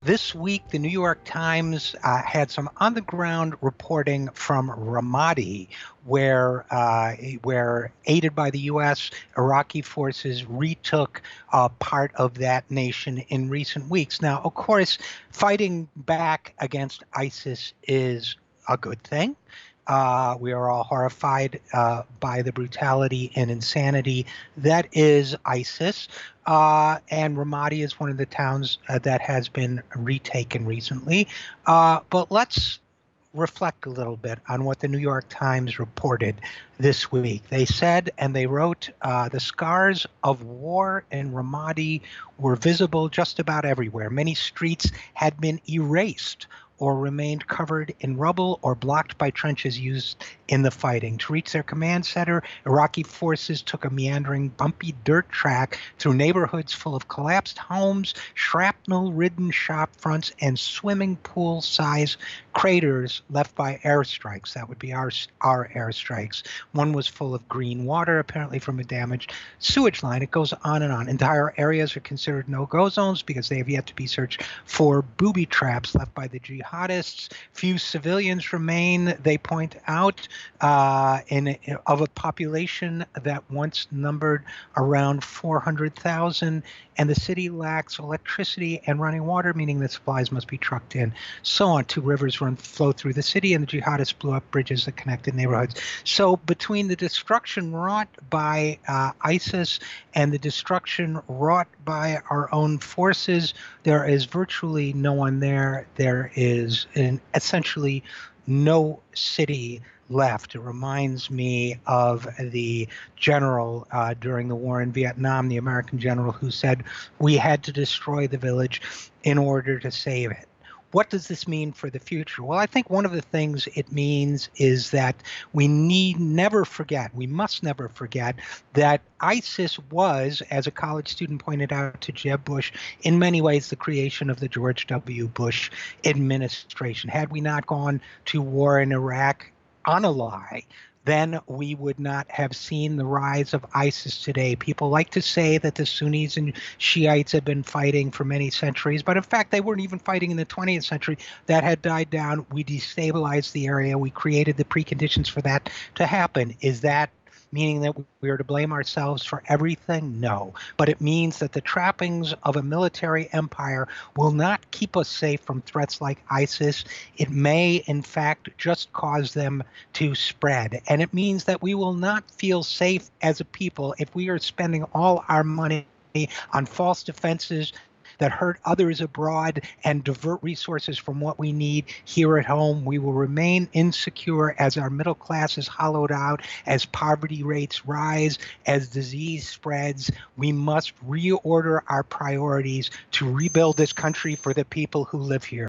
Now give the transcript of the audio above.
This week, the New York Times had some on-the-ground reporting from Ramadi, where aided by the U.S., Iraqi forces retook part of that nation in recent weeks. Now, of course, fighting back against ISIS is a good thing. We are all horrified by the brutality and insanity that is ISIS. And Ramadi is one of the towns that has been retaken recently. But let's reflect a little bit on what the New York Times reported this week. They said, and they wrote, the scars of war in Ramadi were visible just about everywhere. Many streets had been erased or remained covered in rubble or blocked by trenches used in the fighting. To reach their command center, Iraqi forces took a meandering, bumpy dirt track through neighborhoods full of collapsed homes, shrapnel-ridden shop fronts, and swimming pool-sized craters left by airstrikes. That would be our airstrikes. One was full of green water, apparently from a damaged sewage line. It goes on and on. Entire areas are considered no-go zones because they have yet to be searched for booby traps left by the jihadists. Few civilians remain, they point out, of a population that once numbered around 400,000, and the city lacks electricity and running water, meaning that supplies must be trucked in. So on. Two rivers flow through the city, and the jihadists blew up bridges that connected neighborhoods. So between the destruction wrought by ISIS and the destruction wrought by our own forces, there is virtually no one there. There is essentially no city left. It reminds me of the general during the war in Vietnam, the American general who said we had to destroy the village in order to save it. What does this mean for the future? Well, I think one of the things it means is that we must never forget that ISIS was, as a college student pointed out to Jeb Bush, in many ways the creation of the George W. Bush administration. Had we not gone to war in Iraq on a lie, then we would not have seen the rise of ISIS today. People like to say that the Sunnis and Shiites have been fighting for many centuries, but in fact, they weren't even fighting in the 20th century. That had died down. We destabilized the area. We created the preconditions for that to happen. Is that meaning that we are to blame ourselves for everything? No. But it means that the trappings of a military empire will not keep us safe from threats like ISIS. It may, in fact, just cause them to spread. And it means that we will not feel safe as a people if we are spending all our money on false defenses that hurt others abroad and divert resources from what we need here at home. We will remain insecure as our middle class is hollowed out, as poverty rates rise, as disease spreads. We must reorder our priorities to rebuild this country for the people who live here.